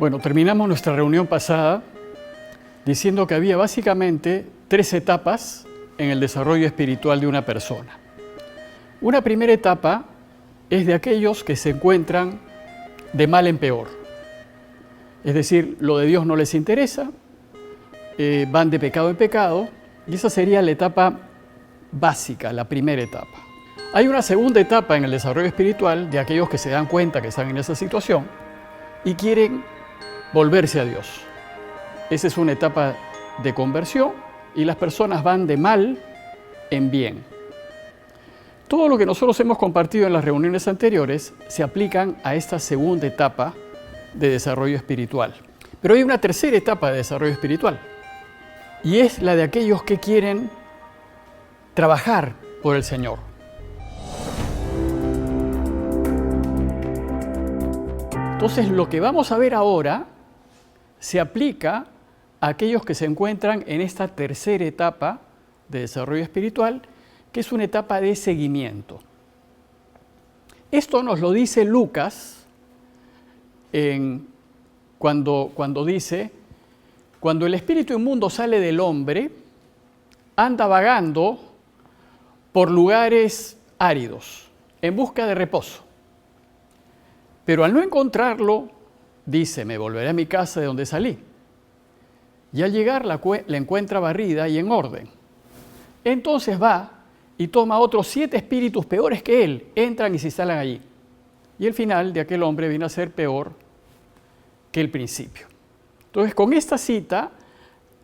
Bueno, terminamos nuestra reunión pasada diciendo que había básicamente 3 etapas en el desarrollo espiritual de una persona. Una primera etapa es de aquellos que se encuentran de mal en peor. Es decir, lo de Dios no les interesa, van de pecado en pecado, y esa sería la etapa básica, la primera etapa. Hay una segunda etapa en el desarrollo espiritual de aquellos que se dan cuenta que están en esa situación y quieren volverse a Dios. Esa es una etapa de conversión y las personas van de mal en bien. Todo lo que nosotros hemos compartido en las reuniones anteriores se aplican a esta segunda etapa de desarrollo espiritual. Pero hay una tercera etapa de desarrollo espiritual y es la de aquellos que quieren trabajar por el Señor. Entonces, lo que vamos a ver ahora se aplica a aquellos que se encuentran en esta tercera etapa de desarrollo espiritual, que es una etapa de seguimiento. Esto nos lo dice Lucas cuando dice: cuando el espíritu inmundo sale del hombre, anda vagando por lugares áridos, en busca de reposo. Pero al no encontrarlo, dice: me volveré a mi casa de donde salí. Y al llegar la encuentra barrida y en orden. Entonces va y toma otros 7 espíritus peores que él, entran y se instalan allí. Y el final de aquel hombre viene a ser peor que el principio. Entonces, con esta cita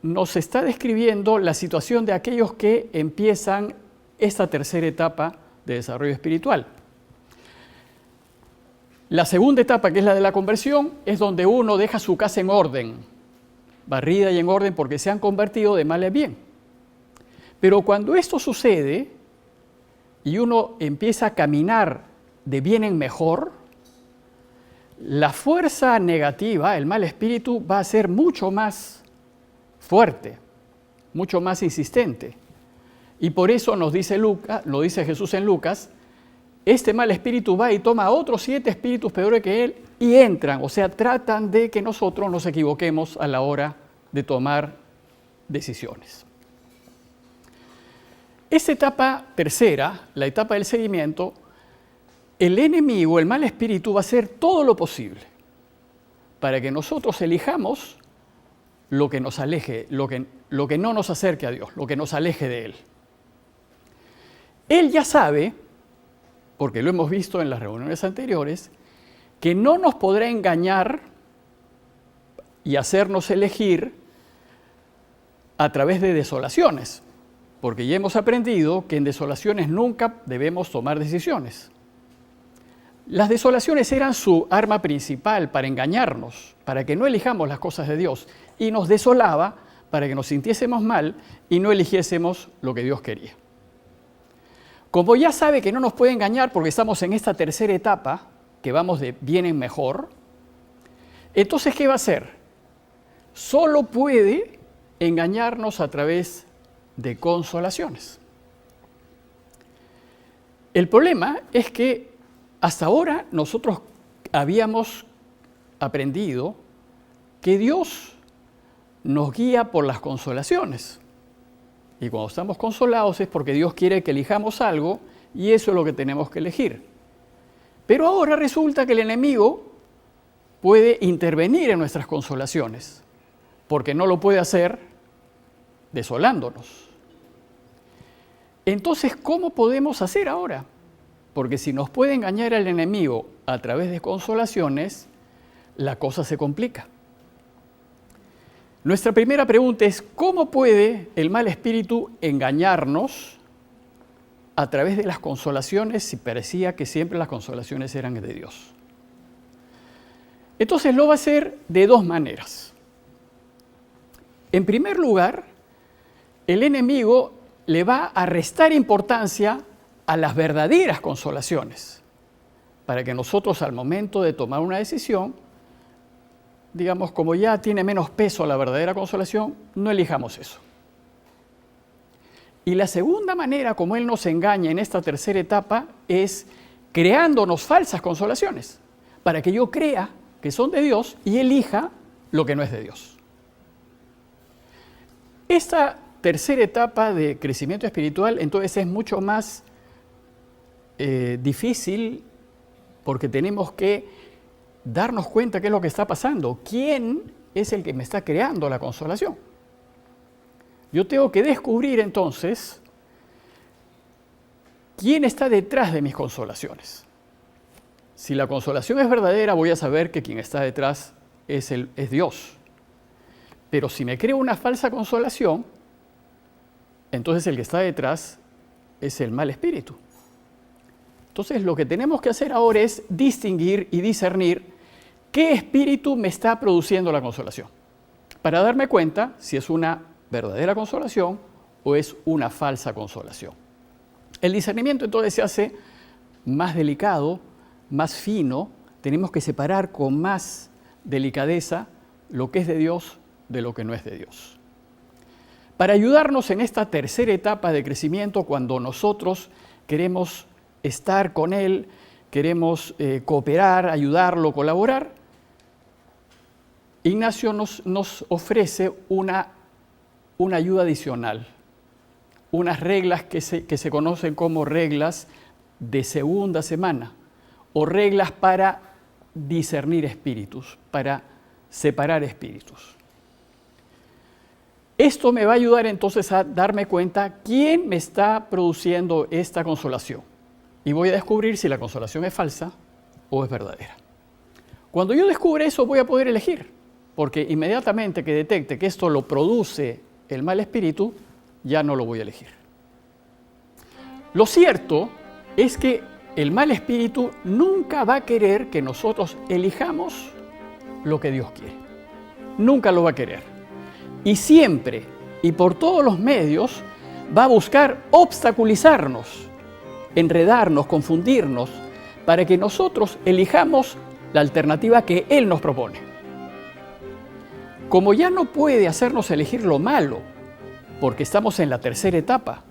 nos está describiendo la situación de aquellos que empiezan esta tercera etapa de desarrollo espiritual. La segunda etapa, que es la de la conversión, es donde uno deja su casa en orden, barrida y en orden, porque se han convertido de mal en bien. Pero cuando esto sucede y uno empieza a caminar de bien en mejor, la fuerza negativa, el mal espíritu, va a ser mucho más fuerte, mucho más insistente. Y por eso nos dice Lucas, lo dice Jesús en Lucas: este mal espíritu va y toma a otros 7 espíritus peores que él y entran, o sea, tratan de que nosotros nos equivoquemos a la hora de tomar decisiones. Esta etapa tercera, la etapa del seguimiento, el enemigo, el mal espíritu, va a hacer todo lo posible para que nosotros elijamos lo que nos aleje, lo que no nos acerque a Dios, lo que nos aleje de Él. Él ya sabe, porque lo hemos visto en las reuniones anteriores, que no nos podrá engañar y hacernos elegir a través de desolaciones, porque ya hemos aprendido que en desolaciones nunca debemos tomar decisiones. Las desolaciones eran su arma principal para engañarnos, para que no elijamos las cosas de Dios, y nos desolaba para que nos sintiésemos mal y no eligiésemos lo que Dios quería. Como ya sabe que no nos puede engañar porque estamos en esta tercera etapa, que vamos de bien en mejor, entonces, ¿qué va a hacer? Solo puede engañarnos a través de consolaciones. El problema es que hasta ahora nosotros habíamos aprendido que Dios nos guía por las consolaciones. Y cuando estamos consolados es porque Dios quiere que elijamos algo y eso es lo que tenemos que elegir. Pero ahora resulta que el enemigo puede intervenir en nuestras consolaciones, porque no lo puede hacer desolándonos. Entonces, ¿cómo podemos hacer ahora? Porque si nos puede engañar el enemigo a través de consolaciones, la cosa se complica. Nuestra primera pregunta es: ¿cómo puede el mal espíritu engañarnos a través de las consolaciones si parecía que siempre las consolaciones eran de Dios? Entonces lo va a hacer de 2 maneras. En primer lugar, el enemigo le va a restar importancia a las verdaderas consolaciones, para que nosotros al momento de tomar una decisión, digamos, como ya tiene menos peso la verdadera consolación, no elijamos eso. Y la segunda manera como él nos engaña en esta tercera etapa es creándonos falsas consolaciones, para que yo crea que son de Dios y elija lo que no es de Dios. Esta tercera etapa de crecimiento espiritual entonces es mucho más difícil porque tenemos que darnos cuenta qué es lo que está pasando. ¿Quién es el que me está creando la consolación? Yo tengo que descubrir entonces quién está detrás de mis consolaciones. Si la consolación es verdadera, voy a saber que quien está detrás es Dios. Pero si me creo una falsa consolación, entonces el que está detrás es el mal espíritu. Entonces lo que tenemos que hacer ahora es distinguir y discernir qué espíritu me está produciendo la consolación, para darme cuenta si es una verdadera consolación o es una falsa consolación. El discernimiento entonces se hace más delicado, más fino, tenemos que separar con más delicadeza lo que es de Dios de lo que no es de Dios. Para ayudarnos en esta tercera etapa de crecimiento, cuando nosotros queremos estar con Él, queremos cooperar, ayudarlo, colaborar, Ignacio nos ofrece una ayuda adicional, unas reglas que se conocen como reglas de segunda semana o reglas para discernir espíritus, para separar espíritus. Esto me va a ayudar entonces a darme cuenta quién me está produciendo esta consolación y voy a descubrir si la consolación es falsa o es verdadera. Cuando yo descubra eso voy a poder elegir, porque inmediatamente que detecte que esto lo produce el mal espíritu, ya no lo voy a elegir. Lo cierto es que el mal espíritu nunca va a querer que nosotros elijamos lo que Dios quiere. Nunca lo va a querer. Y siempre y por todos los medios va a buscar obstaculizarnos, enredarnos, confundirnos, para que nosotros elijamos la alternativa que Él nos propone. Como ya no puede hacernos elegir lo malo, porque estamos en la tercera etapa,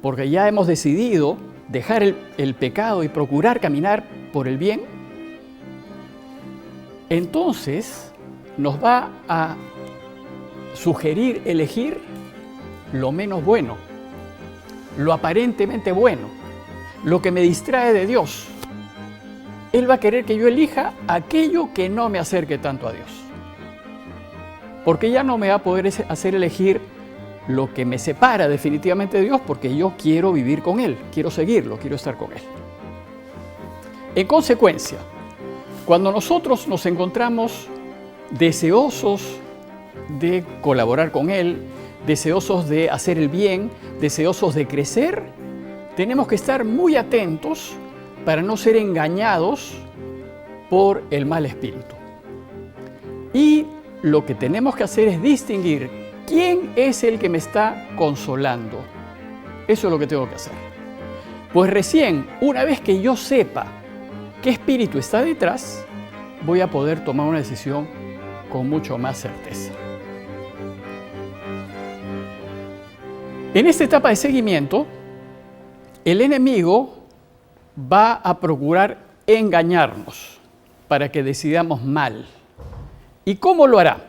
porque ya hemos decidido dejar el pecado y procurar caminar por el bien, entonces nos va a sugerir elegir lo menos bueno, lo aparentemente bueno, lo que me distrae de Dios. Él va a querer que yo elija aquello que no me acerque tanto a Dios. Porque ya no me va a poder hacer elegir lo que me separa definitivamente de Dios, porque yo quiero vivir con Él, quiero seguirlo, quiero estar con Él. En consecuencia, cuando nosotros nos encontramos deseosos de colaborar con Él, deseosos de hacer el bien, deseosos de crecer, tenemos que estar muy atentos para no ser engañados por el mal espíritu. Y lo que tenemos que hacer es distinguir quién es el que me está consolando. Eso es lo que tengo que hacer. Pues recién, una vez que yo sepa qué espíritu está detrás, voy a poder tomar una decisión con mucho más certeza. En esta etapa de seguimiento, el enemigo va a procurar engañarnos para que decidamos mal. ¿Y cómo lo hará?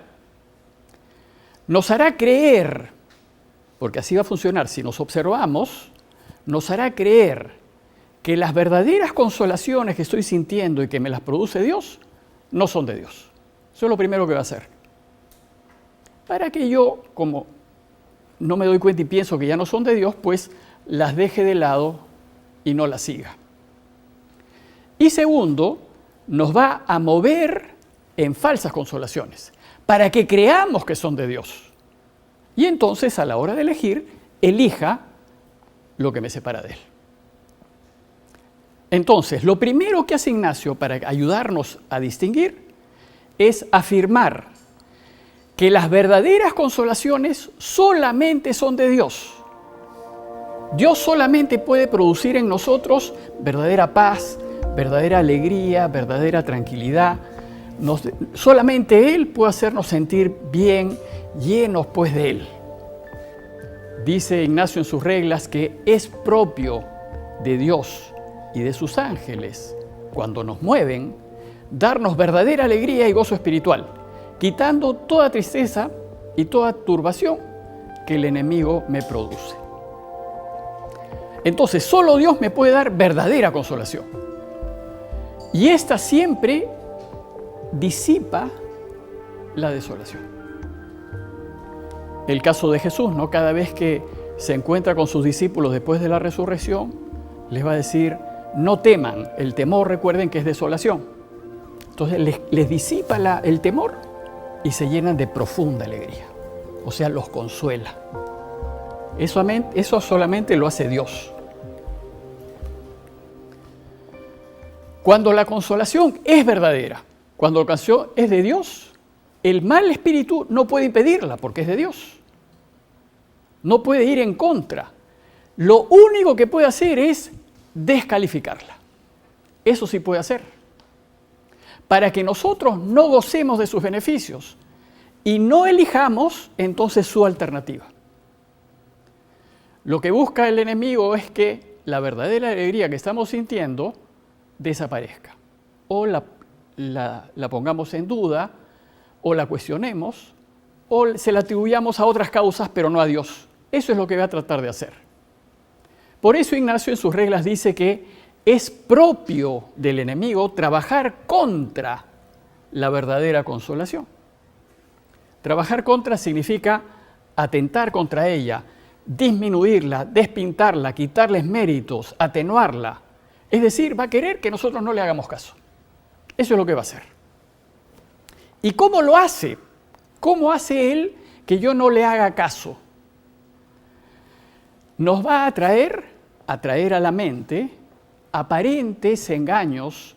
Nos hará creer, porque así va a funcionar, si nos observamos, nos hará creer que las verdaderas consolaciones que estoy sintiendo y que me las produce Dios, no son de Dios. Eso es lo primero que va a hacer. Para que yo, como no me doy cuenta y pienso que ya no son de Dios, pues las deje de lado y no las siga. Y segundo, nos va a mover en falsas consolaciones, para que creamos que son de Dios. Y entonces, a la hora de elegir, elija lo que me separa de Él. Entonces, lo primero que hace Ignacio para ayudarnos a distinguir es afirmar que las verdaderas consolaciones solamente son de Dios. Dios solamente puede producir en nosotros verdadera paz, verdadera alegría, verdadera tranquilidad. Solamente Él puede hacernos sentir bien, llenos pues de Él. Dice Ignacio en sus reglas que es propio de Dios y de sus ángeles, cuando nos mueven, darnos verdadera alegría y gozo espiritual, quitando toda tristeza y toda turbación que el enemigo me produce. Entonces, solo Dios me puede dar verdadera consolación. Y esta siempre disipa la desolación. El caso de Jesús, ¿no? Cada vez que se encuentra con sus discípulos después de la resurrección, les va a decir, no teman. El temor, recuerden que es desolación. Entonces les disipa el temor y se llenan de profunda alegría. O sea, los consuela. Eso solamente lo hace Dios. Cuando la consolación es verdadera, cuando la consolación es de Dios, el mal espíritu no puede impedirla porque es de Dios. No puede ir en contra. Lo único que puede hacer es descalificarla. Eso sí puede hacer. Para que nosotros no gocemos de sus beneficios y no elijamos entonces su alternativa. Lo que busca el enemigo es que la verdadera alegría que estamos sintiendo desaparezca. O la pongamos en duda, o la cuestionemos, o se la atribuyamos a otras causas, pero no a Dios. Eso es lo que va a tratar de hacer. Por eso Ignacio en sus reglas dice que es propio del enemigo trabajar contra la verdadera consolación. Trabajar contra significa atentar contra ella, disminuirla, despintarla, quitarles méritos, atenuarla. Es decir, va a querer que nosotros no le hagamos caso. Eso es lo que va a hacer. ¿Y cómo lo hace? ¿Cómo hace él que yo no le haga caso? Nos va a traer a la mente aparentes engaños,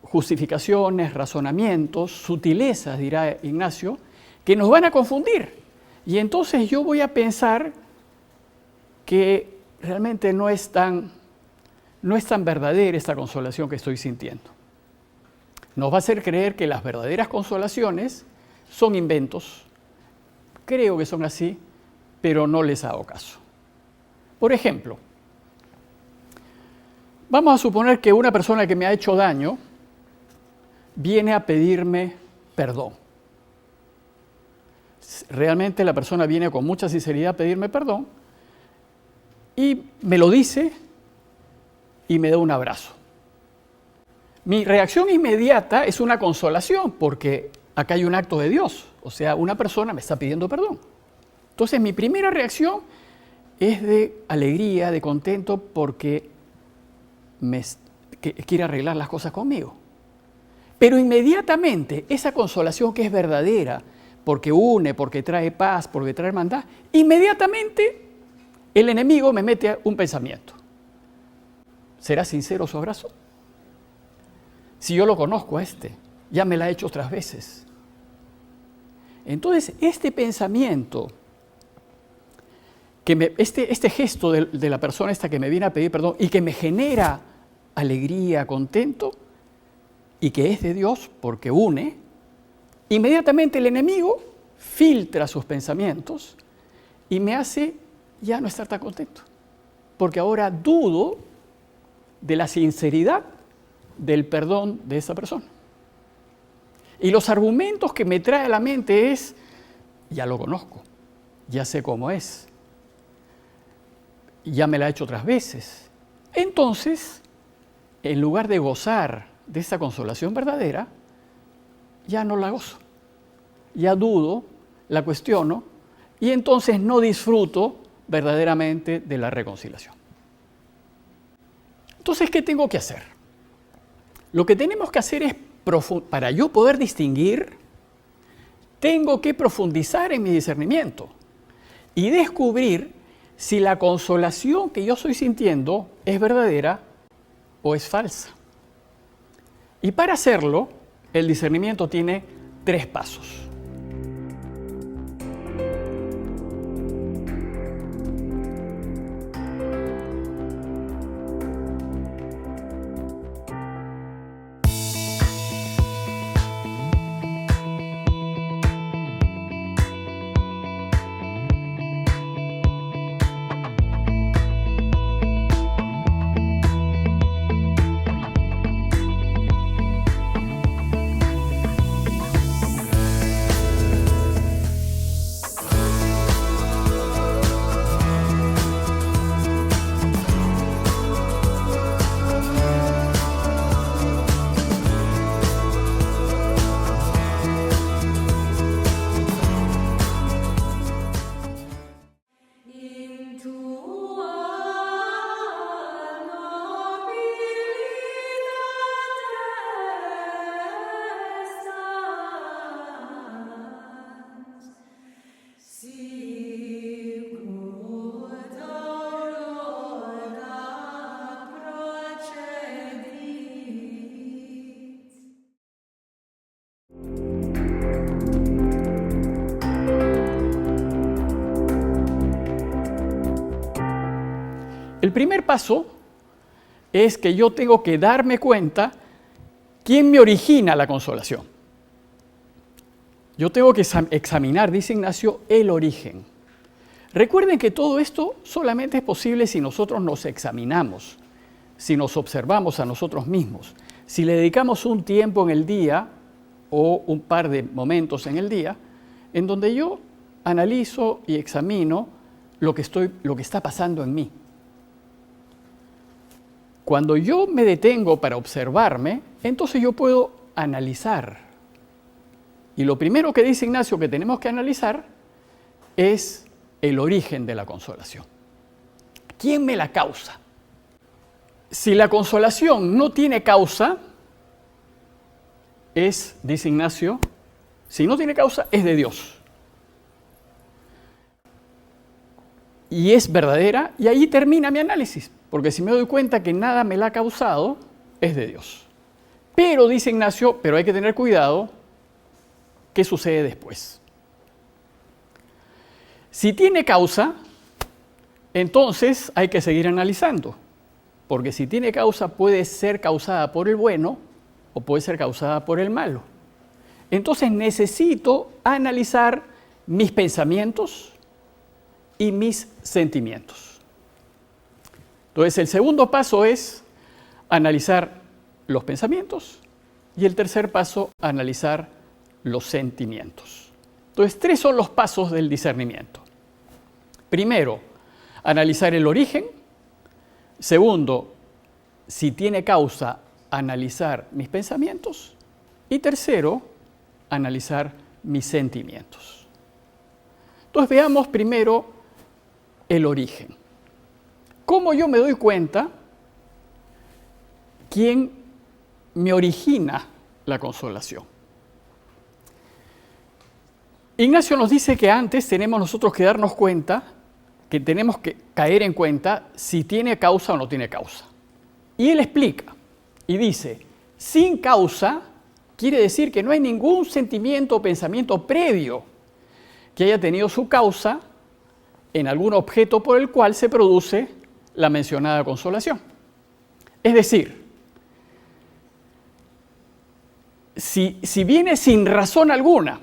justificaciones, razonamientos, sutilezas, dirá Ignacio, que nos van a confundir. Y entonces yo voy a pensar que realmente no es tan verdadera esta consolación que estoy sintiendo. Nos va a hacer creer que las verdaderas consolaciones son inventos. Creo que son así, pero no les hago caso. Por ejemplo, vamos a suponer que una persona que me ha hecho daño viene a pedirme perdón. Realmente la persona viene con mucha sinceridad a pedirme perdón y me lo dice y me da un abrazo. Mi reacción inmediata es una consolación porque acá hay un acto de Dios, o sea, una persona me está pidiendo perdón. Entonces mi primera reacción es de alegría, de contento porque quiere arreglar las cosas conmigo. Pero inmediatamente esa consolación que es verdadera, porque une, porque trae paz, porque trae hermandad, inmediatamente el enemigo me mete un pensamiento. ¿Será sincero su abrazo? Si yo lo conozco a ya me la ha hecho otras veces. Entonces, este pensamiento, este gesto de la persona esta que me viene a pedir perdón y que me genera alegría, contento, y que es de Dios porque une, inmediatamente el enemigo filtra sus pensamientos y me hace ya no estar tan contento. Porque ahora dudo de la sinceridad del perdón de esa persona. Y los argumentos que me trae a la mente es, ya lo conozco, ya sé cómo es, ya me la ha hecho otras veces. Entonces, en lugar de gozar de esa consolación verdadera, ya no la gozo, ya dudo, la cuestiono y entonces no disfruto verdaderamente de la reconciliación. Entonces, ¿qué tengo que hacer? Lo que tenemos que hacer es, para yo poder distinguir, tengo que profundizar en mi discernimiento y descubrir si la consolación que yo estoy sintiendo es verdadera o es falsa. Y para hacerlo, el discernimiento tiene 3 pasos. primer paso es que yo tengo que darme cuenta quién me origina la consolación. Yo tengo que examinar, dice Ignacio, el origen. Recuerden que todo esto solamente es posible si nosotros nos examinamos, si nos observamos a nosotros mismos, si le dedicamos un tiempo en el día o un par de momentos en el día en donde yo analizo y examino lo que está pasando en mí. Cuando yo me detengo para observarme, entonces yo puedo analizar. Y lo primero que dice Ignacio que tenemos que analizar es el origen de la consolación. ¿Quién me la causa? Si la consolación no tiene causa, dice Ignacio, si no tiene causa, es de Dios. Y es verdadera, y ahí termina mi análisis, porque si me doy cuenta que nada me la ha causado, es de Dios. Pero, dice Ignacio, pero hay que tener cuidado, ¿qué sucede después? Si tiene causa, entonces hay que seguir analizando, porque si tiene causa puede ser causada por el bueno o puede ser causada por el malo. Entonces necesito analizar mis pensamientos y mis sentimientos. Entonces el segundo paso es analizar los pensamientos y el tercer paso, analizar los sentimientos. Entonces 3 son los pasos del discernimiento. Primero, analizar el origen. Segundo, si tiene causa, analizar mis pensamientos. Y tercero, analizar mis sentimientos. Entonces veamos primero el origen. ¿Cómo yo me doy cuenta quién me origina la consolación? Ignacio nos dice que antes tenemos nosotros que darnos cuenta, que tenemos que caer en cuenta si tiene causa o no tiene causa. Y él explica y dice, sin causa quiere decir que no hay ningún sentimiento o pensamiento previo que haya tenido su causa en algún objeto por el cual se produce la mencionada consolación. Es decir, si viene sin razón alguna,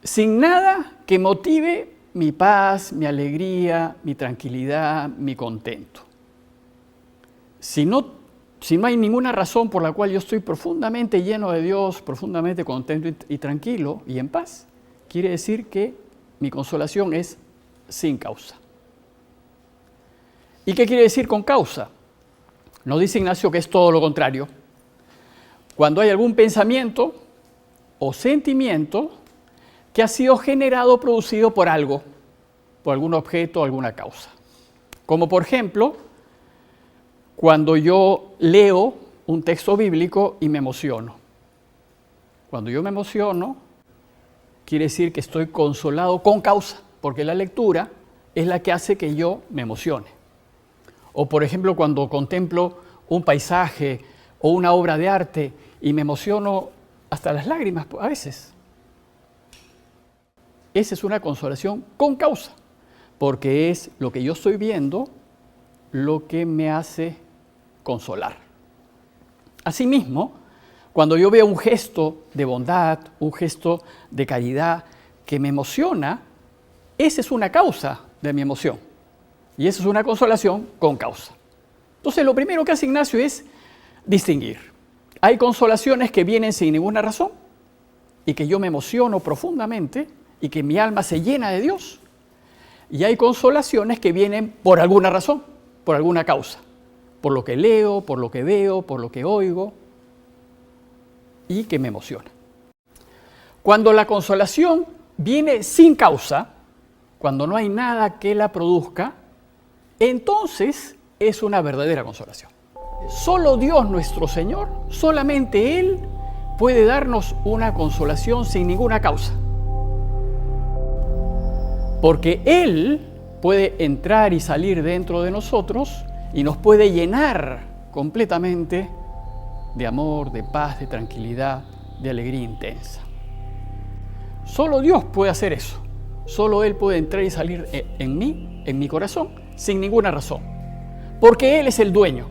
sin nada que motive mi paz, mi alegría, mi tranquilidad, mi contento. Si no hay ninguna razón por la cual yo estoy profundamente lleno de Dios, profundamente contento y tranquilo y en paz, quiere decir que mi consolación es sin causa. ¿Y qué quiere decir con causa? Nos dice Ignacio que es todo lo contrario. Cuando hay algún pensamiento o sentimiento que ha sido generado o producido por algo, por algún objeto o alguna causa. Como por ejemplo, cuando yo leo un texto bíblico y me emociono. Cuando yo me emociono, quiere decir que estoy consolado con causa, porque la lectura es la que hace que yo me emocione. O por ejemplo, cuando contemplo un paisaje o una obra de arte y me emociono hasta las lágrimas a veces. Esa es una consolación con causa, porque es lo que yo estoy viendo lo que me hace consolar. Asimismo, cuando yo veo un gesto de bondad, un gesto de caridad que me emociona, esa es una causa de mi emoción. Y esa es una consolación con causa. Entonces, lo primero que hace Ignacio es distinguir. Hay consolaciones que vienen sin ninguna razón y que yo me emociono profundamente y que mi alma se llena de Dios. Y hay consolaciones que vienen por alguna razón, por alguna causa. Por lo que leo, por lo que veo, por lo que oigo y que me emociona. Cuando la consolación viene sin causa, cuando no hay nada que la produzca, entonces es una verdadera consolación. Solo Dios nuestro Señor, solamente Él puede darnos una consolación sin ninguna causa. Porque Él puede entrar y salir dentro de nosotros y nos puede llenar completamente de amor, de paz, de tranquilidad, de alegría intensa. Solo Dios puede hacer eso. Solo Él puede entrar y salir en mí, en mi corazón, sin ninguna razón. porque Él es el dueño.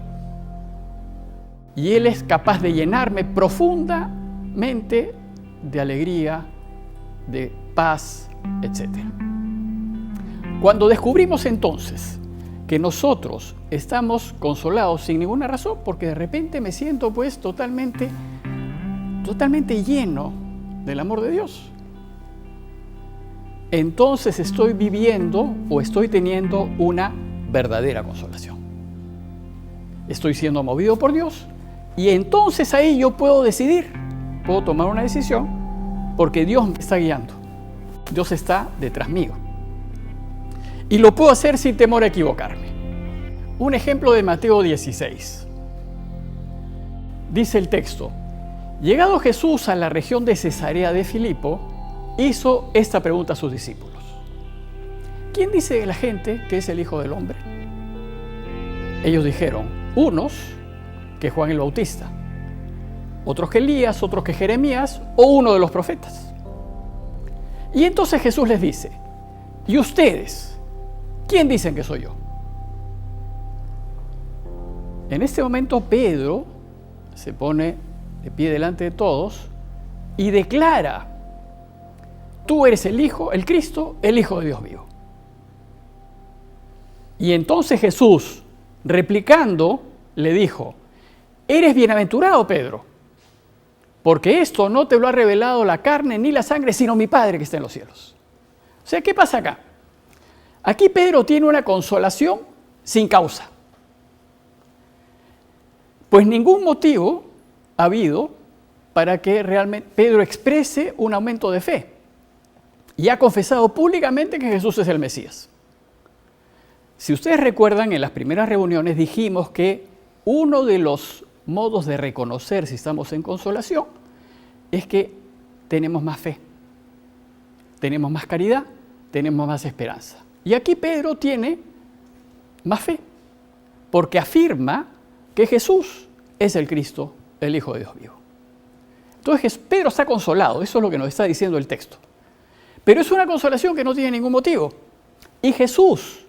Y Él es capaz de llenarme profundamente de alegría, de paz, etc. Cuando descubrimos entonces que nosotros estamos consolados sin ninguna razón, porque de repente me siento pues totalmente lleno del amor de Dios, entonces estoy viviendo o estoy teniendo una verdadera consolación. Estoy siendo movido por Dios y entonces ahí yo puedo decidir, puedo tomar una decisión porque Dios me está guiando. Dios está detrás mío. Y lo puedo hacer sin temor a equivocarme. Un ejemplo de Mateo 16. Dice el texto: llegado Jesús a la región de Cesarea de Filipo, hizo esta pregunta a sus discípulos: ¿quién dice la gente que es el Hijo del Hombre? Ellos dijeron, unos que Juan el Bautista, otros que Elías, otros que Jeremías o uno de los profetas. Y entonces Jesús les dice: ¿y ustedes? ¿Quién dicen que soy yo? En este momento Pedro se pone de pie delante de todos y declara: tú eres el Hijo, el Cristo, el Hijo de Dios vivo. Y entonces Jesús, replicando, le dijo: eres bienaventurado, Pedro, porque esto no te lo ha revelado la carne ni la sangre, sino mi Padre que está en los cielos. O sea, ¿qué pasa acá? Aquí Pedro tiene una consolación sin causa. Pues ningún motivo ha habido para que realmente Pedro exprese un aumento de fe. Y ha confesado públicamente que Jesús es el Mesías. Si ustedes recuerdan, en las primeras reuniones dijimos que uno de los modos de reconocer si estamos en consolación es que tenemos más fe, tenemos más caridad, tenemos más esperanza. Y aquí Pedro tiene más fe, porque afirma que Jesús es el Cristo, el Hijo de Dios vivo. Entonces Pedro está consolado, eso es lo que nos está diciendo el texto. Pero es una consolación que no tiene ningún motivo. Y Jesús,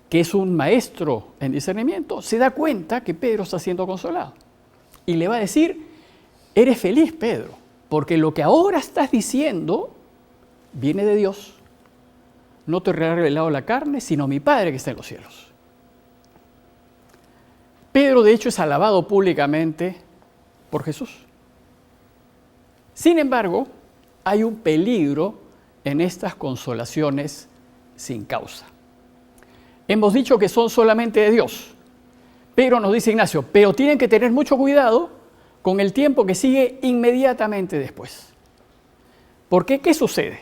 que es un maestro en discernimiento, se da cuenta que Pedro está siendo consolado. Y le va a decir: eres feliz, Pedro, porque lo que ahora estás diciendo viene de Dios. No te ha revelado la carne, sino mi Padre que está en los cielos. Pedro, de hecho, es alabado públicamente por Jesús. Sin embargo, hay un peligro en estas consolaciones sin causa. Hemos dicho que son solamente de Dios, pero nos dice Ignacio, pero tienen que tener mucho cuidado con el tiempo que sigue inmediatamente después. ¿Por qué? ¿Qué sucede?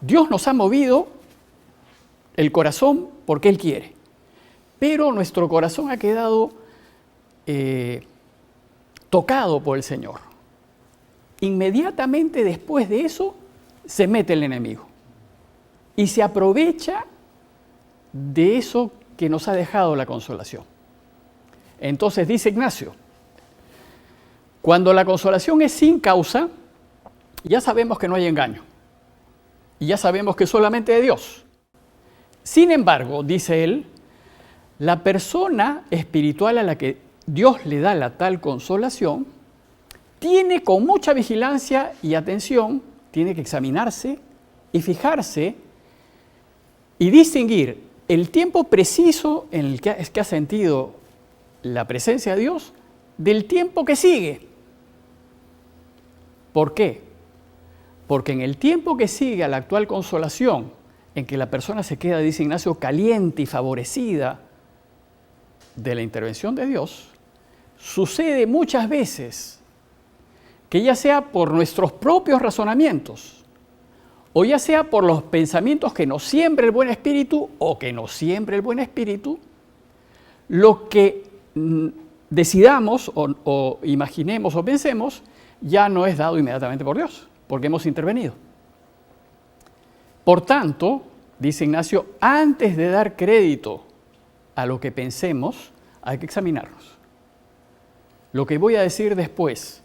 Dios nos ha movido el corazón porque Él quiere, pero nuestro corazón ha quedado tocado por el Señor. Inmediatamente después de eso se mete el enemigo y se aprovecha de eso que nos ha dejado la consolación. Entonces dice Ignacio, cuando la consolación es sin causa, ya sabemos que no hay engaño y ya sabemos que es solamente de Dios. Sin embargo, dice él, la persona espiritual a la que Dios le da la tal consolación tiene con mucha vigilancia y atención, tiene que examinarse y fijarse y distinguir el tiempo preciso en el que ha sentido la presencia de Dios del tiempo que sigue. ¿Por qué? Porque en el tiempo que sigue a la actual consolación, en que la persona se queda, dice Ignacio, caliente y favorecida de la intervención de Dios, sucede muchas veces que ya sea por nuestros propios razonamientos o ya sea por los pensamientos que nos siembra el buen espíritu o que nos siembra el buen espíritu, lo que decidamos o imaginemos o pensemos ya no es dado inmediatamente por Dios, porque hemos intervenido. Por tanto, dice Ignacio, antes de dar crédito a lo que pensemos, hay que examinarnos. Lo que voy a decir después,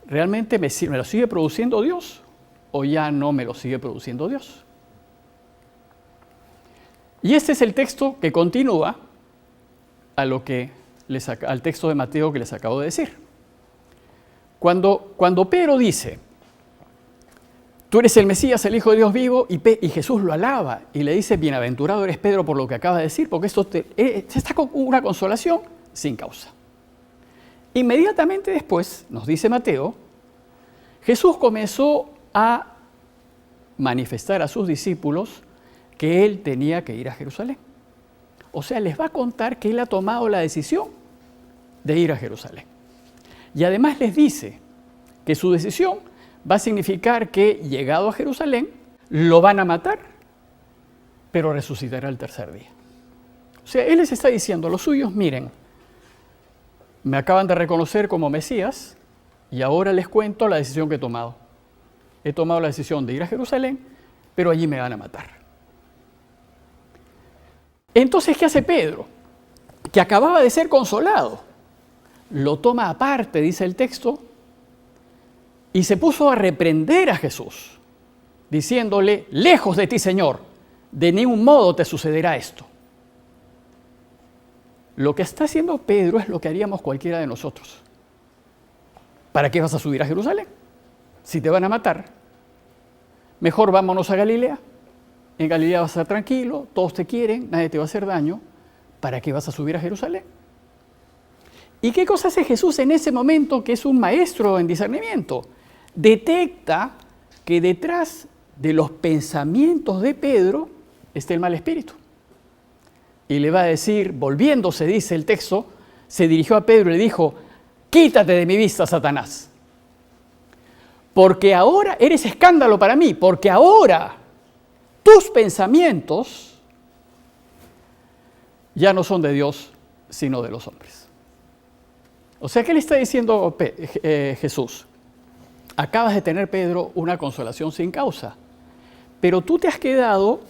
¿realmente me lo sigue produciendo Dios o ya no me lo sigue produciendo Dios? Y este es el texto que continúa al texto de Mateo que les acabo de decir. Cuando Pedro dice, tú eres el Mesías, el Hijo de Dios vivo, y Jesús lo alaba y le dice, bienaventurado eres Pedro por lo que acaba de decir, porque esto se está con una consolación sin causa. Inmediatamente después, nos dice Mateo, Jesús comenzó a manifestar a sus discípulos que él tenía que ir a Jerusalén. O sea, les va a contar que él ha tomado la decisión de ir a Jerusalén. Y además les dice que su decisión va a significar que, llegado a Jerusalén, lo van a matar, pero resucitará el tercer día. O sea, él les está diciendo a los suyos, miren, me acaban de reconocer como Mesías y ahora les cuento la decisión que he tomado. He tomado la decisión de ir a Jerusalén, pero allí me van a matar. Entonces, ¿qué hace Pedro? Que acababa de ser consolado. Lo toma aparte, dice el texto, y se puso a reprender a Jesús, diciéndole, lejos de ti, Señor, de ningún modo te sucederá esto. Lo que está haciendo Pedro es lo que haríamos cualquiera de nosotros. ¿Para qué vas a subir a Jerusalén? Si te van a matar, mejor vámonos a Galilea. En Galilea vas a estar tranquilo, todos te quieren, nadie te va a hacer daño. ¿Para qué vas a subir a Jerusalén? ¿Y qué cosa hace Jesús en ese momento, que es un maestro en discernimiento? Detecta que detrás de los pensamientos de Pedro está el mal espíritu. Y le va a decir, volviéndose, dice el texto, se dirigió a Pedro y le dijo, quítate de mi vista, Satanás. Porque ahora eres escándalo para mí, porque ahora tus pensamientos ya no son de Dios, sino de los hombres. O sea, ¿qué le está diciendo Jesús? Acabas de tener, Pedro, una consolación sin causa, pero tú te has quedado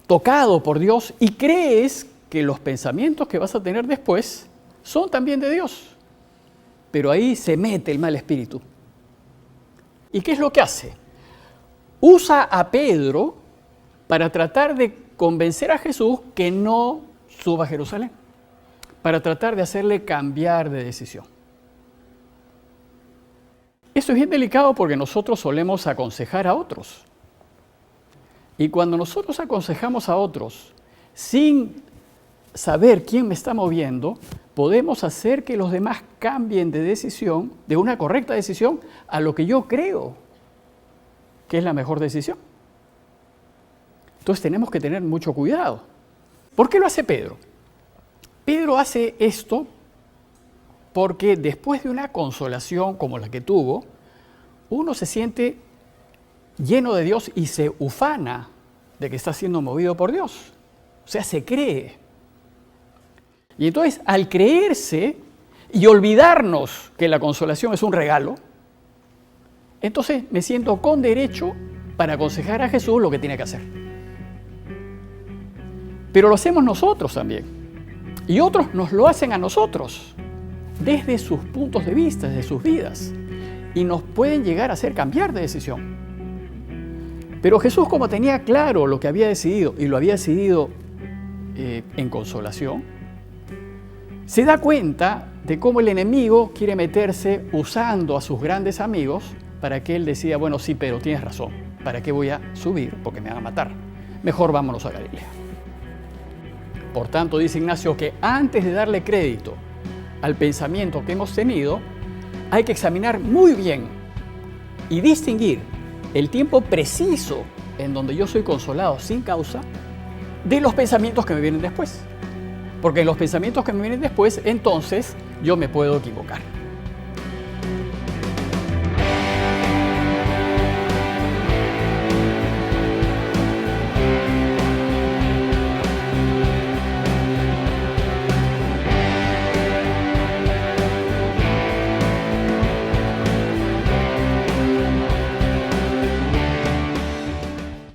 tocado por Dios y crees que los pensamientos que vas a tener después son también de Dios. Pero ahí se mete el mal espíritu. ¿Y qué es lo que hace? Usa a Pedro para tratar de convencer a Jesús que no suba a Jerusalén, para tratar de hacerle cambiar de decisión. Esto es bien delicado porque nosotros solemos aconsejar a otros. Y cuando nosotros aconsejamos a otros sin saber quién me está moviendo, podemos hacer que los demás cambien de decisión, de una correcta decisión, a lo que yo creo que es la mejor decisión. Entonces tenemos que tener mucho cuidado. ¿Por qué lo hace Pedro? Pedro hace esto porque después de una consolación como la que tuvo, uno se siente lleno de Dios y se ufana de que está siendo movido por Dios. O sea, se cree. Y entonces, al creerse y olvidarnos que la consolación es un regalo, entonces me siento con derecho para aconsejar a Jesús lo que tiene que hacer. Pero lo hacemos nosotros también. Y otros nos lo hacen a nosotros, desde sus puntos de vista, desde sus vidas. Y nos pueden llegar a hacer cambiar de decisión. Pero Jesús, como tenía claro lo que había decidido, y lo había decidido en consolación, se da cuenta de cómo el enemigo quiere meterse usando a sus grandes amigos para que él decida, bueno, sí, pero tienes razón, ¿para qué voy a subir? Porque me van a matar. Mejor vámonos a Galilea. Por tanto, dice Ignacio que antes de darle crédito al pensamiento que hemos tenido, hay que examinar muy bien y distinguir el tiempo preciso en donde yo soy consolado sin causa de los pensamientos que me vienen después. Porque en los pensamientos que me vienen después, entonces yo me puedo equivocar.